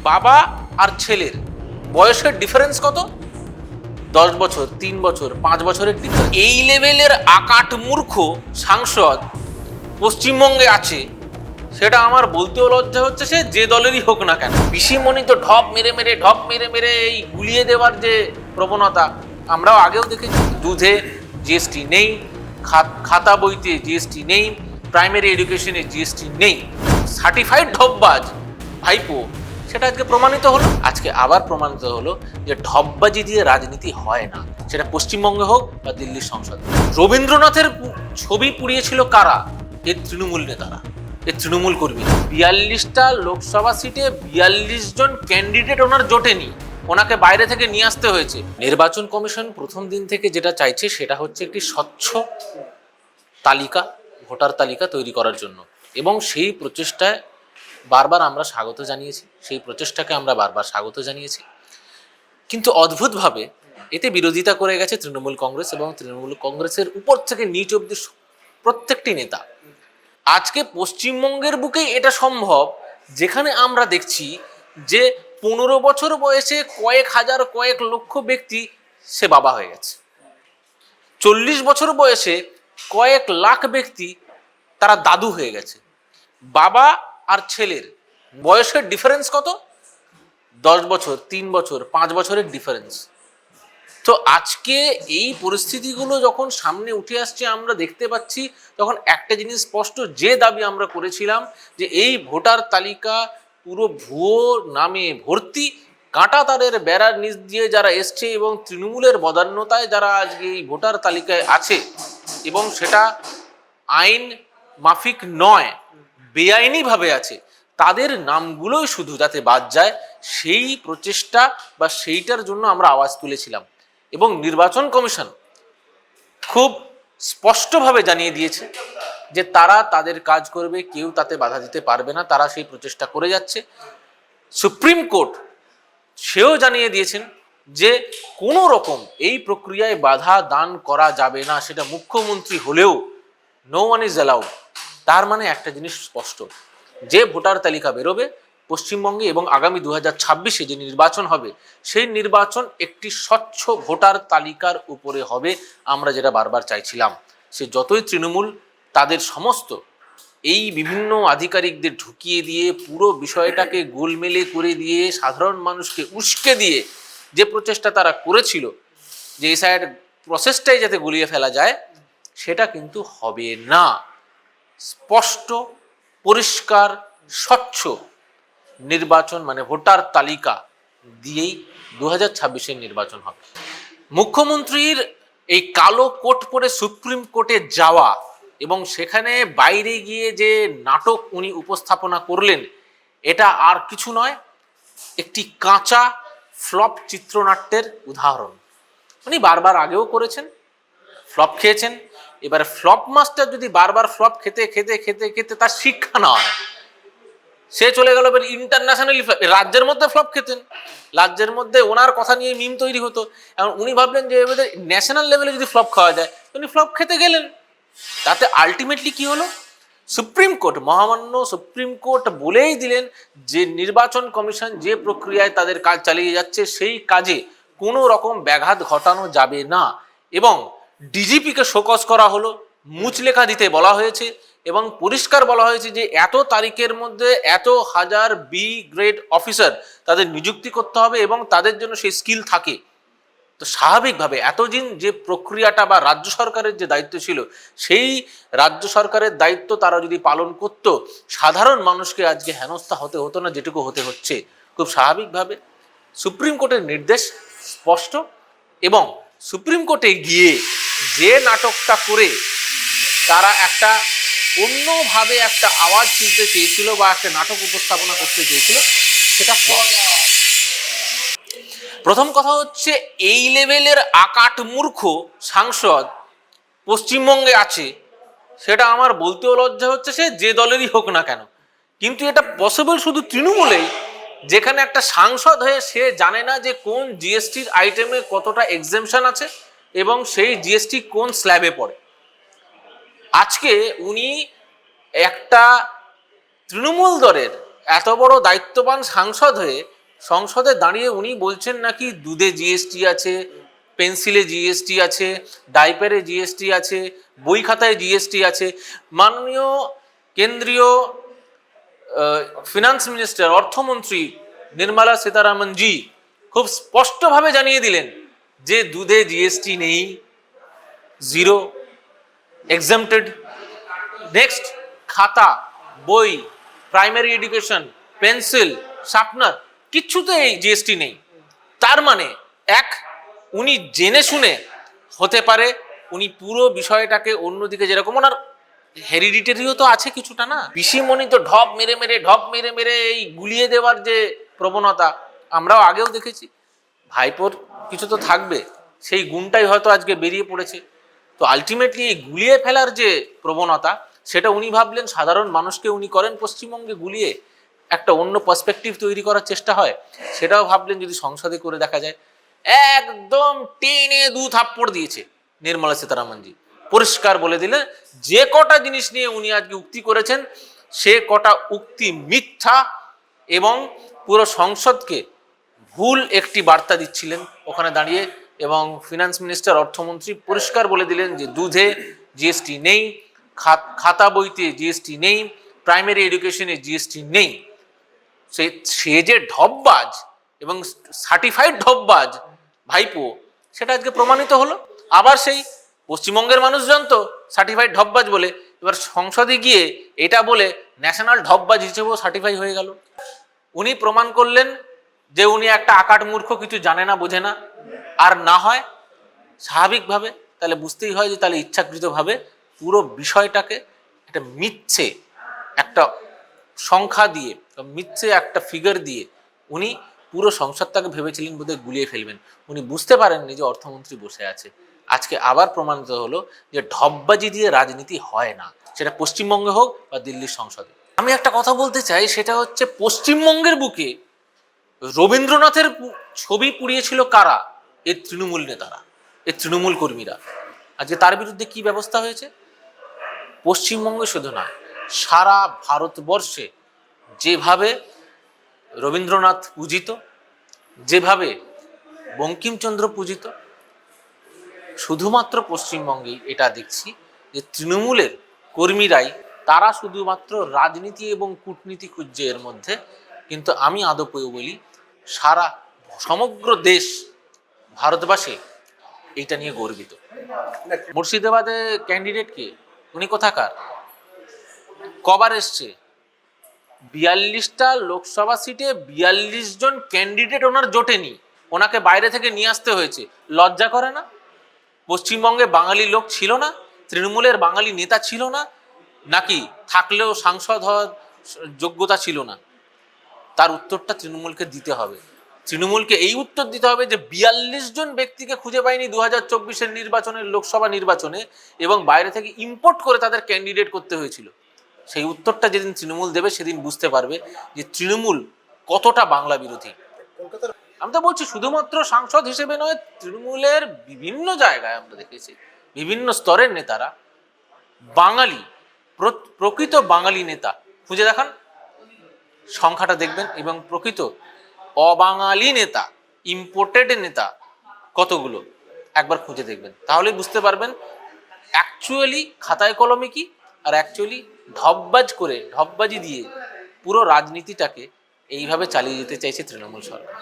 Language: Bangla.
বাবা আর ছেলের বয়সের ডিফারেন্স কত? 10 বছর, 3 বছর, 5 বছরের ডিফারেন্স। এই লেভেলের আকাট মূর্খ সাংসদ পশ্চিমবঙ্গে আছে, সেটা আমার বলতেও লজ্জা হচ্ছে, সে যে দলেরই হোক না কেন। পিসিমণি তো ঢপ মেরে মেরে এই গুলিয়ে দেওয়ার যে প্রবণতা আমরাও আগেও দেখেছি। দুধে জিএসটি নেই, খাতা বইতে জিএসটি নেই, প্রাইমারি এডুকেশনে জিএসটি নেই, সার্টিফাইড ঢপবাজ ভাইপো, সেটা আজকে প্রমাণিত হলো। আজকে আবার প্রমাণিত হলো যে ঢপবাজি দিয়ে রাজনীতি হয় না, সেটা পশ্চিমবঙ্গে হোক বা দিল্লির সংসদ। রবীন্দ্রনাথের ছবি পুড়িয়েছিল কারা? এর তৃণমূল নেতারা, এর তৃণমূল কর্মী। 42টা লোকসভা সিটে 42 জন ক্যান্ডিডেট ওনার জোটেনি, ওনাকে বাইরে থেকে নিয়ে আসতে হয়েছে। নির্বাচন কমিশন প্রথম দিন থেকে যেটা চাইছে সেটা হচ্ছে একটি স্বচ্ছ তালিকা, ভোটার তালিকা তৈরি করার জন্য, এবং সেই প্রচেষ্টায় বারবার আমরা স্বাগত জানিয়েছি, সেই প্রচেষ্টাকে আমরা বারবার স্বাগত জানিয়েছি। কিন্তু অদ্ভুতভাবে এতে বিরোধিতা করে গেছে তৃণমূল কংগ্রেস, এবং তৃণমূল কংগ্রেসের উপর থেকে নিচ অব্দি প্রত্যেকটি নেতা। আজকে পশ্চিমবঙ্গের বুকেই এটা সম্ভব, যেখানে আমরা দেখছি যে 15 বছর বয়সে কয়েক হাজার কয়েক লক্ষ ব্যক্তি সে বাবা হয়ে গেছে। 40 বছর বয়সে কয়েক লাখ ব্যক্তি তারা দাদু হয়ে গেছে। বাবা আর ছেলের বয়সের ডিফারেন্স কত? 10 বছর, 3 বছর, 5 বছরের ডিফারেন্স। তো আজকে এই পরিস্থিতিগুলো যখন সামনে উঠে আসছে, আমরা দেখতে পাচ্ছি তখন একটা জিনিস স্পষ্ট, যে দাবি আমরা করেছিলাম যে এই ভোটার তালিকা পুরো ভুয়ো নামে ভর্তি, কাঁটা তারের বেড়ার নিচ দিয়ে যারা এসছে এবং তৃণমূলের বদান্যতায় যারা আজকে এই ভোটার তালিকায় আছে, এবং সেটা আইন মাফিক নয়, বেআইনিভাবে আছে, তাদের নামগুলোই শুধু যাতে বাদ যায়, সেই প্রচেষ্টা বা সেইটার জন্য আমরা আওয়াজ তুলেছিলাম। এবং নির্বাচন কমিশন খুব স্পষ্টভাবে জানিয়ে দিয়েছে যে তারা তাদের কাজ করবে, কেউ তাতে বাধা দিতে পারবে না, তারা সেই প্রচেষ্টা করে যাচ্ছে। সুপ্রিম কোর্ট সেও জানিয়ে দিয়েছেন যে কোনো রকম এই প্রক্রিয়ায় বাধা দান করা যাবে না, সেটা মুখ্যমন্ত্রী হলেও নো ওয়ান ইজ অ্যালাউড। তার মানে একটা জিনিস স্পষ্ট, যে ভোটার তালিকা বেরোবে পশ্চিমবঙ্গে এবং আগামী 2026-এ যে নির্বাচন হবে, সেই নির্বাচন একটি স্বচ্ছ ভোটার তালিকার উপরে হবে। আমরা যেটা বারবার চাইছিলাম, সে যতই তৃণমূল তাদের সমস্ত এই বিভিন্ন আধিকারিকদের ঢুকিয়ে দিয়ে পুরো বিষয়টাকে গোলমেলে করে দিয়ে সাধারণ মানুষকে উস্কে দিয়ে যে প্রচেষ্টা তারা করেছিল যে এই সাইড প্রসেসটাই যাতে গুলিয়ে ফেলা যায়, সেটা কিন্তু হবে না। স্পষ্ট, পরিষ্কার, স্বচ্ছ নির্বাচন মানে ভোটার তালিকা দিয়েই 2026-এর নির্বাচন হবে। মুখ্যমন্ত্রীর এই কালো কোট পরে সুপ্রিম কোর্টে যাওয়া এবং সেখানে বাইরে গিয়ে যে নাটক উনি উপস্থাপনা করলেন, এটা আর কিছু নয়, একটি কাঁচা ফ্লপ চিত্রনাট্যের উদাহরণ। উনি বারবার আগেও করেছেন, ফ্লপ খেয়েছেন। এবারে ফ্লপ মাস্টার যদি বারবার ফ্লপ খেতে খেতে খেতে খেতে তার শিক্ষা না হয়, সে চলে গেল ইন্টারন্যাশনালি। রাজ্যের মধ্যে ফ্লপ খেতেন, রাজ্যের মধ্যে ওনার কথা নিয়ে মিম তৈরি হতো, এখন উনি ভাবলেন যে এবারে ন্যাশনাল লেভেলে যদি ফ্লপ খাওয়া যায়, উনি ফ্লপ খেতে গেলেন। তাতে আলটিমেটলি কি হলো? সুপ্রিম কোর্ট, মহামান্য সুপ্রিম কোর্ট বলেই দিলেন যে নির্বাচন কমিশন যে প্রক্রিয়ায় তাদের কাজ চালিয়ে যাচ্ছে, সেই কাজে কোনো রকম ব্যাঘাত ঘটানো যাবে না। এবং ডিজিপিকে শোকজ করা হলো, মুচলেখা দিতে বলা হয়েছে, এবং পরিষ্কার বলা হয়েছে যে এত তারিখের মধ্যে এত হাজার বি গ্রেড অফিসার তাদের নিযুক্তি করতে হবে এবং তাদের জন্য সেই স্কিল থাকে। তো স্বাভাবিকভাবে এতদিন যে প্রক্রিয়াটা বা রাজ্য সরকারের যে দায়িত্ব ছিল, সেই রাজ্য সরকারের দায়িত্ব তারা যদি পালন করত, সাধারণ মানুষকে আজকে হেনস্থা হতে হতো না যেটুকু হতে হচ্ছে। খুব স্বাভাবিকভাবে সুপ্রিম কোর্টের নির্দেশ স্পষ্ট, এবং সুপ্রিম কোর্টে গিয়ে যে নাটকটা করে তারা একটা অন্যভাবে একটা আওয়াজ তুলতে চেয়েছিল বা একটা নাটক উপস্থাপনা করতে চেয়েছিল, সেটা ফ্লপ। প্রথম কথা হচ্ছে, এই লেভেলের আকাট মূর্খ সাংসদ পশ্চিমবঙ্গে আছে, সেটা আমার বলতেও লজ্জা হচ্ছে, সে যে দলেরই হোক না কেন। কিন্তু এটা পসিবল শুধু তৃণমূলেই, যেখানে একটা সাংসদ হয়ে সে জানে না যে কোন জিএসটির আইটেমে কতটা এক্সেমশন আছে এবং সেই জিএসটি কোন স্ল্যাবে পড়ে। আজকে উনি একটা তৃণমূল দলের এত বড় দায়িত্ববান সাংসদ হয়ে সংসদে দাঁড়িয়ে উনি বলছেন নাকি দুধে জিএসটি আছে, পেন্সিলে জিএসটি আছে, ডাইপারে জিএসটি আছে, বই খাতায় জিএসটি আছে। মাননীয় কেন্দ্রীয় ফিনান্স মিনিস্টার, অর্থমন্ত্রী নির্মলা সীতারামন জি খুব স্পষ্টভাবে জানিয়ে দিলেন যে দুধে জিএসটি নেই, জিরো, এক্সাম্পটেড। নেক্সট, খাতা, বই, প্রাইমারি এডুকেশন, পেন্সিল, শার্পনার, কিচ্ছুতেই জিএসটি নেই। তার মানে এক, উনি জেনে শুনে, হতে পারে উনি পুরো বিষয়টাকে অন্যদিকে, যেরকম ওনার হেরিডিটারিও তো আছে কিছুটা না, পিসিমণি তো ঢপ মেরে মেরে এই গুলিয়ে দেওয়ার যে প্রবণতা আমরাও আগেও দেখেছি, ভাইপোর কিছু তো থাকবে, সেই গুণটাই হয়তো আজকে বেরিয়ে পড়েছে। তো আলটিমেটলি এই গুলিয়ে ফেলার যে প্রবণতা, সেটা উনি ভাবলেন সাধারণ মানুষকে উনি করেন পশ্চিমবঙ্গে গুলিয়ে, একটা অন্য পার্সপেক্টিভ তৈরি করার চেষ্টা হয়, সেটাও ভাবলেন যদি সংসদে করে দেখা যায়। একদম টেনে দু থাপ্পড় দিয়েছে নির্মলা সীতারামনজি, পরিষ্কার বলে দিলেন যে কটা জিনিস নিয়ে উনি আজকে উক্তি করেছেন সে কটা উক্তি মিথ্যা, এবং পুরো সংসদকে ভুল একটি বার্তা দিচ্ছিলেন ওখানে দাঁড়িয়ে। এবং ফিনান্স মিনিস্টার, অর্থমন্ত্রী পরিষ্কার বলে দিলেন যে দুধে জিএসটি নেই, খাতা বইতে জিএসটি নেই, প্রাইমারি এডুকেশনে জিএসটি নেই। সে যে ঢপবাজ এবং সার্টিফাইড ঢপবাজ ভাইপো, সেটা আজকে প্রমাণিত হলো। আবার সেই পশ্চিমবঙ্গের মানুষজন তো সার্টিফাইড ঢপবাজ বলে, এবার সংসদে গিয়ে এটা বলে ন্যাশনাল ঢপবাজ হিসেবেও সার্টিফাই হয়ে গেল। উনি প্রমাণ করলেন যে উনি একটা আকাট মূর্খ, কিছু জানে না, বোঝে না। আর না হয় স্বাভাবিকভাবে তাহলে বুঝতেই হয় যে তাহলে ইচ্ছাকৃতভাবে পুরো বিষয়টাকে একটা মিথ্যে একটা সংখ্যা দিয়ে, মিথ্যে একটা ফিগার দিয়ে উনি পুরো সংসদটাকে ভেবেছিলেন বোধহয় গুলিয়ে ফেলবেন। উনি বুঝতে পারেননি যে অর্থমন্ত্রী বসে আছে। আজকে আবার প্রমাণিত হলো যে ঢপবাজি দিয়ে রাজনীতি হয় না, সেটা পশ্চিমবঙ্গে হোক বা দিল্লির সংসদে। আমি একটা কথা বলতে চাই, সেটা হচ্ছে পশ্চিমবঙ্গের বুকে রবীন্দ্রনাথের ছবি পুড়িয়েছিল কারা? এই তৃণমূল নেতারা, এই তৃণমূল কর্মীরা। আজকে তার বিরুদ্ধে কি ব্যবস্থা হয়েছে? পশ্চিমবঙ্গে শুধু নয়, সারা ভারতবর্ষে যেভাবে রবীন্দ্রনাথ পূজিত, যেভাবে বঙ্কিমচন্দ্র পূজিত, শুধুমাত্র পশ্চিমবঙ্গেই এটা দেখছি যে তৃণমূলের কর্মীরাই, তারা শুধুমাত্র রাজনীতি এবং কূটনীতি খুঁজছে এর মধ্যে। কিন্তু আমি আদপেও বলি, সারা সমগ্র দেশ, ভারতবাসী এইটা নিয়ে গর্বিত। মুর্শিদাবাদে ক্যান্ডিডেট কে? উনি কোথাকার? কবার এসছে? 42টা লোকসভা সিটে 42 জন ক্যান্ডিডেট ওনার জোটেনি, ওনাকে বাইরে থেকে নিয়ে আসতে হয়েছে। লজ্জা করে না? পশ্চিমবঙ্গে বাঙালি লোক ছিল না? তৃণমূলের বাঙালি নেতা ছিল না? নাকি থাকলেও সাংসদ হওয়ার যোগ্যতা ছিল না? তার উত্তরটা তৃণমূলকে দিতে হবে। তৃণমূলকে এই উত্তর দিতে হবে যে 42 জন ব্যক্তিকে খুঁজে পায়নি 2024-এর নির্বাচনের, লোকসভা নির্বাচনে, এবং বাইরে থেকে ইম্পোর্ট করে তাদের ক্যান্ডিডেট করতে হয়েছিল। সেই উত্তরটা যেদিন তৃণমূল দেবে সেদিন বুঝতে পারবে যে তৃণমূল কতটা বাংলা বিরোধী। আমি তো বলছি শুধুমাত্র সাংসদ হিসেবে নয়, তৃণমূলের বিভিন্ন জায়গায় আমরা দেখেছি বিভিন্ন স্তরের নেতারা, বাঙালি, প্রকৃত বাঙালি নেতা খুঁজে দেখান, সংখ্যাটা দেখবেন, এবং প্রকৃত অবাঙালি নেতা, ইম্পোর্টেড নেতা কতগুলো একবার খুঁজে দেখবেন, তাহলেই বুঝতে পারবেন অ্যাকচুয়ালি খাতায় কলমে কি, আর অ্যাকচুয়ালি ঢপবাজি দিয়ে পুরো রাজনীতিটাকে এইভাবে চালিয়ে যেতে চাইছে তৃণমূল সরকার।